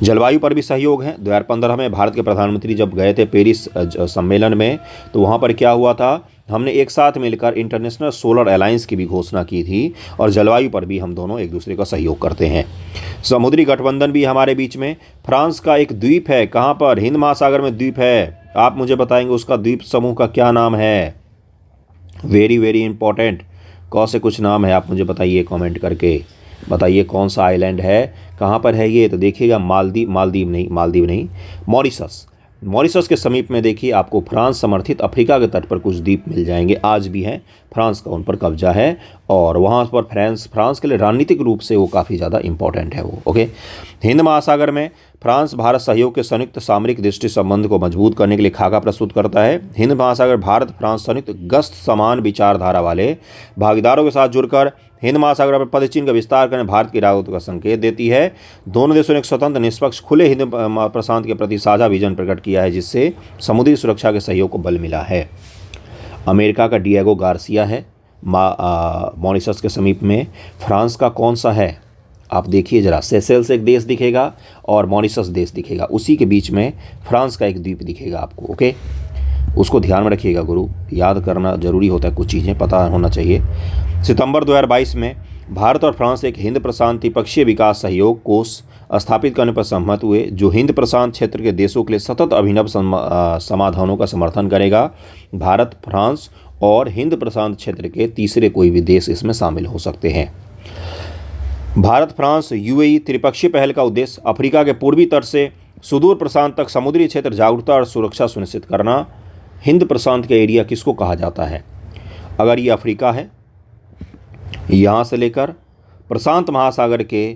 जलवायु पर भी सहयोग है। 2015 में भारत के प्रधानमंत्री जब गए थे पेरिस सम्मेलन में, तो वहाँ पर क्या हुआ था, हमने एक साथ मिलकर इंटरनेशनल सोलर अलायंस की भी घोषणा की थी और जलवायु पर भी हम दोनों एक दूसरे का सहयोग करते हैं। समुद्री गठबंधन भी हमारे बीच में। फ्रांस का एक द्वीप है, कहाँ पर? हिंद महासागर में द्वीप है। आप मुझे बताएंगे उसका द्वीप समूह का क्या नाम है? Very very important. कौन से कुछ नाम है, आप मुझे बताइए कमेंट करके। बताइए कौन सा आइलैंड है, कहाँ पर है ये? तो देखिएगा मालदीव नहीं, मॉरिशस के समीप में देखिए आपको फ्रांस समर्थित अफ्रीका के तट पर कुछ द्वीप मिल जाएंगे, आज भी हैं। फ्रांस का उन पर कब्जा है और वहाँ पर फ्रांस के लिए रणनीतिक रूप से वो काफ़ी ज़्यादा इंपॉर्टेंट है वो। ओके। हिंद महासागर में फ्रांस भारत सहयोग के संयुक्त सामरिक दृष्टि संबंध को मजबूत करने के लिए खाका प्रस्तुत करता है। हिंद महासागर भारत फ्रांस संयुक्त गश्त समान विचारधारा वाले भागीदारों के साथ जुड़कर हिंद महासागर पर पदचिन्ह का विस्तार करने भारत की इरादों का संकेत देती है। दोनों देशों ने एक स्वतंत्र, निष्पक्ष, खुले हिंद प्रशांत के प्रति साझा विजन प्रकट किया है, जिससे समुद्री सुरक्षा के सहयोग को बल मिला है। अमेरिका का डिएगो गार्सिया है मॉरिशस के समीप में। फ्रांस का कौन सा है? आप देखिए जरा, सेशेल्स एक देश दिखेगा और मॉरिशस देश दिखेगा, उसी के बीच में फ्रांस का एक द्वीप दिखेगा आपको। ओके, उसको ध्यान में रखिएगा गुरु, याद करना जरूरी होता है, कुछ चीज़ें पता होना चाहिए। सितंबर 2022 में भारत और फ्रांस एक हिंद प्रशांत द्विपक्षीय विकास सहयोग कोष स्थापित करने पर सहमत हुए, जो हिंद प्रशांत क्षेत्र के देशों के लिए सतत अभिनव समाधानों का समर्थन करेगा। भारत, फ्रांस और हिंद प्रशांत क्षेत्र के तीसरे कोई भी देश इसमें शामिल हो सकते हैं। भारत फ्रांस यूएई त्रिपक्षीय पहल का उद्देश्य अफ्रीका के पूर्वी तट से सुदूर प्रशांत तक समुद्री क्षेत्र जागरूकता और सुरक्षा सुनिश्चित करना। हिंद प्रशांत का एरिया किसको कहा जाता है? अगर ये अफ्रीका है, यहाँ से लेकर प्रशांत महासागर के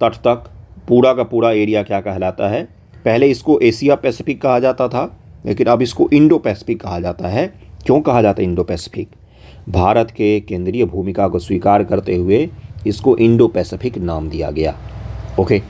तट तक पूरा का पूरा एरिया क्या कहलाता है? पहले इसको एशिया पैसिफिक कहा जाता था, लेकिन अब इसको इंडो पैसिफिक कहा जाता है। क्यों कहा जाता है इंडो पैसिफिक? भारत के केंद्रीय भूमिका को स्वीकार करते हुए इसको इंडो पैसिफिक नाम दिया गया। ओके।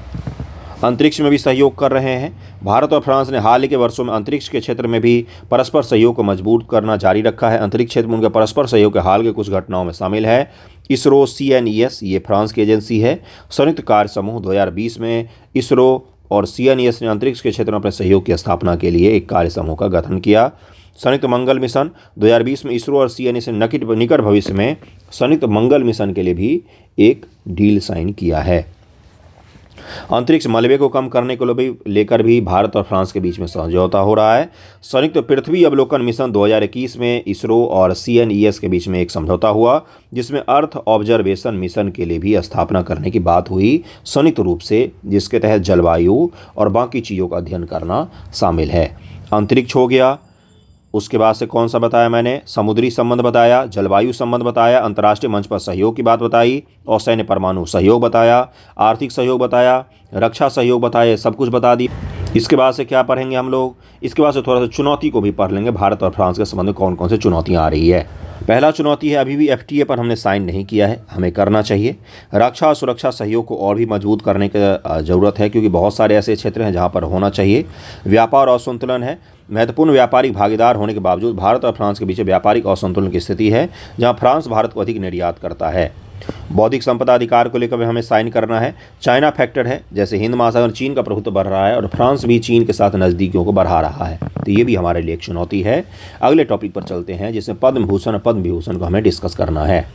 अंतरिक्ष में भी सहयोग कर रहे हैं। भारत और फ्रांस ने हाल ही के वर्षों में अंतरिक्ष के क्षेत्र में भी परस्पर सहयोग को मजबूत करना जारी रखा है। अंतरिक्ष क्षेत्र में उनके परस्पर सहयोग के हाल के कुछ घटनाओं में शामिल है इसरो CNES, ये फ्रांस की एजेंसी है। संयुक्त कार्य समूह 2020 में इसरो और CNES ने अंतरिक्ष के क्षेत्र में अपने सहयोग की स्थापना के लिए एक कार्य समूह का गठन किया। संयुक्त मंगल मिशन 2020 में इसरो और CNES ने निकट भविष्य में संयुक्त मंगल मिशन के लिए भी एक डील साइन किया है। अंतरिक्ष मलबे को कम करने को लेकर भी भारत और फ्रांस के बीच में समझौता हो रहा है। संयुक्त पृथ्वी अवलोकन मिशन 2021 में इसरो और CNES के बीच में एक समझौता हुआ, जिसमें अर्थ ऑब्जर्वेशन मिशन के लिए भी स्थापना करने की बात हुई संयुक्त रूप से, जिसके तहत जलवायु और बाकी चीज़ों का अध्ययन करना शामिल है। अंतरिक्ष हो गया, उसके बाद से कौन सा बताया मैंने? समुद्री संबंध बताया, जलवायु संबंध बताया, अंतर्राष्ट्रीय मंच पर सहयोग की बात बताई, और सैन्य परमाणु सहयोग बताया, आर्थिक सहयोग बताया, रक्षा सहयोग बताया, सब कुछ बता दी। इसके बाद से क्या पढ़ेंगे हम लोग? इसके बाद से थोड़ा सा चुनौती को भी पढ़ लेंगे। भारत और फ्रांस के संबंध में कौन कौन से चुनौतियाँ आ रही है। पहला चुनौती है, अभी भी FTA पर हमने साइन नहीं किया है, हमें करना चाहिए। रक्षा और सुरक्षा सहयोग को और भी मजबूत करने की ज़रूरत है, क्योंकि बहुत सारे ऐसे क्षेत्र हैं जहां पर होना चाहिए। व्यापार असंतुलन है, महत्वपूर्ण व्यापारिक भागीदार होने के बावजूद भारत और फ्रांस के बीच व्यापारिक असंतुलन की स्थिति है, जहां फ्रांस भारत को अधिक निर्यात करता है। बौद्धिक संपदा अधिकार को लेकर भी हमें साइन करना है। चाइना फैक्टर है, जैसे हिंद महासागर चीन का प्रभुत्व बढ़ रहा है और फ्रांस भी चीन के साथ नज़दीकियों को बढ़ा रहा है, तो ये भी हमारे लिए एक चुनौती है। अगले टॉपिक पर चलते हैं, जिसमें पद्म भूषण और पद्म विभूषण को हमें डिस्कस करना है।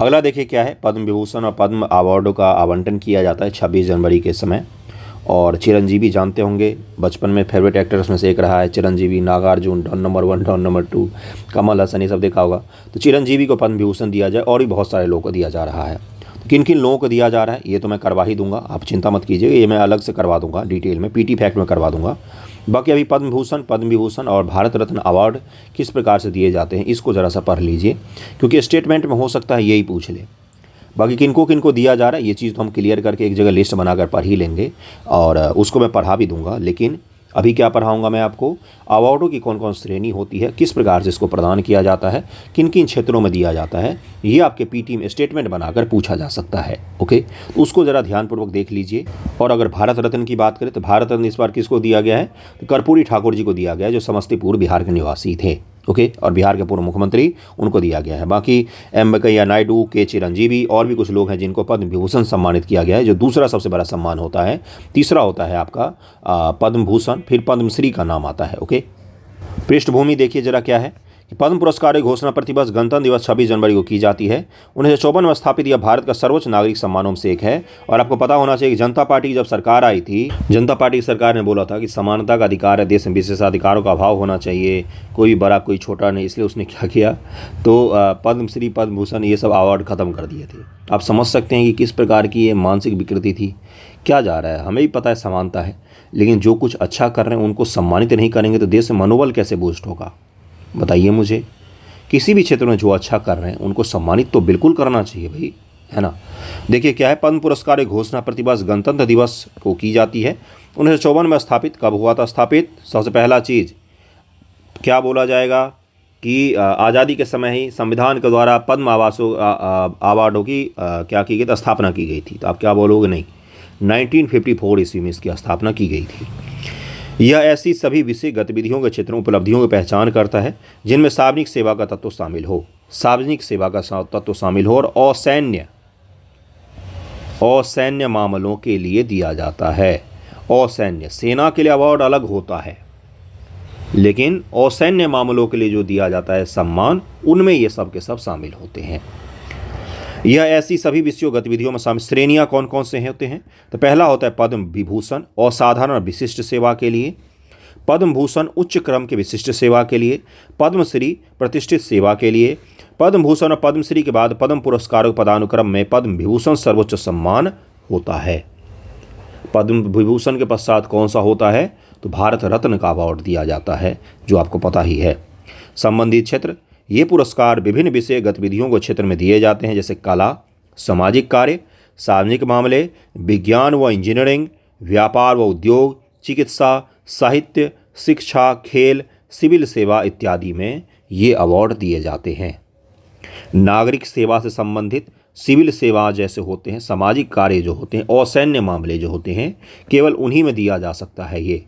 अगला देखिए क्या है, पद्म विभूषण और पद्म अवार्डों का आवंटन किया जाता है 26 जनवरी के समय, और चिरंजीवी जानते होंगे, बचपन में फेवरेट एक्टर्स में से एक रहा है Chiranjeevi, Nagarjuna, don number 1, don number 2, Kamal Haasan, ये सब देखा होगा। तो चिरंजीवी को पद्म विभूषण दिया जाए और भी बहुत सारे लोगों को दिया जा रहा है। किन किन लोगों को दिया जा रहा है ये तो मैं करवा ही दूंगा, आप चिंता मत कीजिए, ये मैं अलग से करवा दूंगा डिटेल में, पीटी फैक्ट में करवा दूंगा। बाकी अभी पद्म विभूषण और भारत रत्न अवार्ड किस प्रकार से दिए जाते हैं इसको ज़रा सा पढ़ लीजिए, क्योंकि स्टेटमेंट में हो सकता है यही पूछ ले। बाकी किनको दिया जा रहा है ये चीज़ तो हम क्लियर करके एक जगह लिस्ट बनाकर पढ़ ही लेंगे और उसको मैं पढ़ा भी दूंगा। लेकिन अभी क्या पढ़ाऊंगा मैं आपको, अवार्डों की कौन कौन श्रेणी होती है, किस प्रकार से इसको प्रदान किया जाता है, किन किन क्षेत्रों में दिया जाता है, ये आपके पीटी में स्टेटमेंट बनाकर पूछा जा सकता है। ओके, तो उसको ज़रा ध्यानपूर्वक देख लीजिए। और अगर भारत रत्न की बात करें तो भारत रत्न इस बार किसको दिया गया है, तो कर्पूरी ठाकुर जी को दिया गया है, जो समस्तीपुर बिहार के निवासी थे। ओके, और बिहार के पूर्व मुख्यमंत्री, उनको दिया गया है। बाकी एम वेंकैया नायडू, के चिरंजीवी और भी कुछ लोग हैं जिनको पद्म विभूषण सम्मानित किया गया है, जो दूसरा सबसे बड़ा सम्मान होता है। तीसरा होता है आपका पद्म भूषण, फिर पद्मश्री का नाम आता है। ओके, पृष्ठभूमि देखिए जरा क्या है कि पद्म पुरस्कार की घोषणा प्रतिवर्ष गणतंत्र दिवस 26 जनवरी को की जाती है। 1954 में स्थापित यह भारत का सर्वोच्च नागरिक सम्मानों में से एक है। और आपको पता होना चाहिए कि जनता पार्टी की जब सरकार आई थी, जनता पार्टी की सरकार ने बोला था कि समानता का अधिकार है, देश में विशेषाधिकारों का अभाव होना चाहिए, कोई बड़ा कोई छोटा नहीं, इसलिए उसने क्या किया, तो पद्मश्री, पद्म भूषण, ये सब अवार्ड ख़त्म कर दिए थे। आप समझ सकते हैं कि किस प्रकार की ये मानसिक विकृति थी। क्या जा रहा है, हमें भी पता है समानता है, लेकिन जो कुछ अच्छा कर रहे हैं उनको सम्मानित नहीं करेंगे तो देश में मनोबल कैसे बूस्ट होगा, बताइए मुझे। किसी भी क्षेत्र में जो अच्छा कर रहे हैं उनको सम्मानित तो बिल्कुल करना चाहिए भाई, है ना। देखिए क्या है, पद्म पुरस्कार की घोषणा प्रतिवर्ष गणतंत्र दिवस को की जाती है। 1954 में स्थापित कब हुआ था स्थापित, सबसे पहला चीज़ क्या बोला जाएगा कि आज़ादी के समय ही संविधान के द्वारा पद्म अवार्डों की क्या की गई, स्थापना की गई थी। तो आप क्या बोलोगे, नहीं, 1954 ईस्वी में इसकी स्थापना की गई थी। यह ऐसी सभी विषय गतिविधियों के क्षेत्रों उपलब्धियों की पहचान करता है जिनमें सार्वजनिक सेवा का तत्व शामिल हो, सार्वजनिक सेवा का तत्व शामिल हो, और असैन्य मामलों के लिए दिया जाता है। असैन्य, सेना के लिए अवार्ड अलग होता है, लेकिन असैन्य मामलों के लिए जो दिया जाता है सम्मान, उनमें ये सब के सब शामिल होते हैं। यह ऐसी सभी विषयों गतिविधियों में शामिल। श्रेणियाँ कौन कौन से होते हैं, तो पहला होता है पद्म विभूषण असाधारण विशिष्ट सेवा के लिए, पद्म भूषण उच्च क्रम के विशिष्ट सेवा के लिए, पद्मश्री प्रतिष्ठित सेवा के लिए। पद्म भूषण और पद्मश्री के बाद पद्म पुरस्कारों के पदानुक्रम में पद्म विभूषण सर्वोच्च सम्मान होता है। पद्म विभूषण के पश्चात कौन सा होता है, तो भारत रत्न का अवार्ड दिया जाता है, जो आपको पता ही है। संबंधित क्षेत्र, ये पुरस्कार विभिन्न विषय गतिविधियों को क्षेत्र में दिए जाते हैं, जैसे कला, सामाजिक कार्य, सार्वजनिक मामले, विज्ञान व इंजीनियरिंग, व्यापार व उद्योग, चिकित्सा, साहित्य, शिक्षा, खेल, सिविल सेवा इत्यादि में ये अवार्ड दिए जाते हैं। नागरिक सेवा से संबंधित सिविल सेवा जैसे होते हैं, सामाजिक कार्य जो होते हैं, असैन्य मामले जो होते हैं, केवल उन्हीं में दिया जा सकता है ये।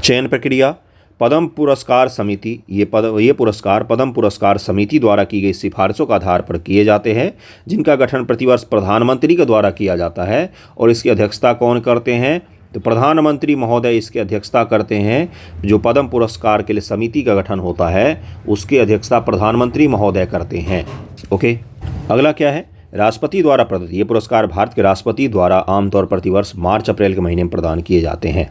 चयन प्रक्रिया, पद्म पुरस्कार समिति, ये पुरस्कार पद्म पुरस्कार समिति द्वारा की गई सिफारिशों के आधार पर किए जाते हैं, जिनका गठन प्रतिवर्ष प्रधानमंत्री के द्वारा किया जाता है। और इसकी अध्यक्षता कौन करते हैं, तो प्रधानमंत्री महोदय इसकी अध्यक्षता करते हैं। जो पद्म पुरस्कार के लिए समिति का गठन होता है, उसकी अध्यक्षता प्रधानमंत्री महोदय करते हैं। ओके, अगला क्या है, राष्ट्रपति द्वारा प्रदत्त। ये पुरस्कार भारत के राष्ट्रपति द्वारा आमतौर पर प्रतिवर्ष मार्च अप्रैल के महीने में प्रदान किए जाते हैं।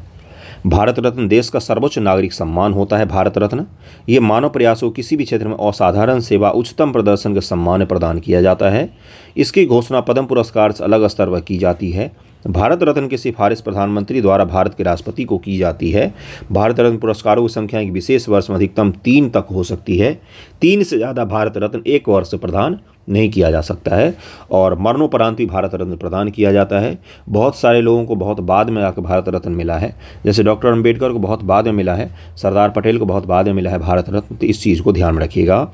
भारत रत्न देश का सर्वोच्च नागरिक सम्मान होता है। भारत रत्न ये मानव प्रयासों किसी भी क्षेत्र में असाधारण सेवा, उच्चतम प्रदर्शन के सम्मान में प्रदान किया जाता है। इसकी घोषणा पद्म पुरस्कार से अलग स्तर पर की जाती है। भारत रत्न की सिफारिश प्रधानमंत्री द्वारा भारत के राष्ट्रपति को की जाती है। भारत रत्न पुरस्कारों की संख्या एक विशेष वर्ष में अधिकतम 3 तक हो सकती है। 3 से ज़्यादा भारत रत्न एक वर्ष प्रदान नहीं किया जा सकता है, और मरणोपरांत भी भारत रत्न प्रदान किया जाता है। बहुत सारे लोगों को बहुत बाद में आकर भारत रत्न मिला है, जैसे डॉक्टर अम्बेडकर को बहुत बाद में मिला है, सरदार पटेल को बहुत बाद में मिला है भारत रत्न। तो इस चीज़ को ध्यान में रखिएगा।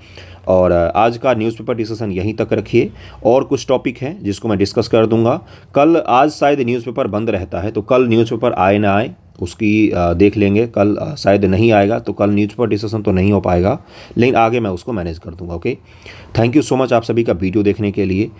और आज का न्यूज़पेपर डिस्कशन यहीं तक रखिए। और कुछ टॉपिक हैं जिसको मैं डिस्कस कर दूंगा कल। आज शायद न्यूज़पेपर बंद रहता है, तो कल न्यूज़पेपर आए ना आए उसकी देख लेंगे। कल शायद नहीं आएगा, तो कल न्यूज़पेपर डिस्कशन तो नहीं हो पाएगा, लेकिन आगे मैं उसको मैनेज कर दूंगा। Okay, thank you so much आप सभी का वीडियो देखने के लिए।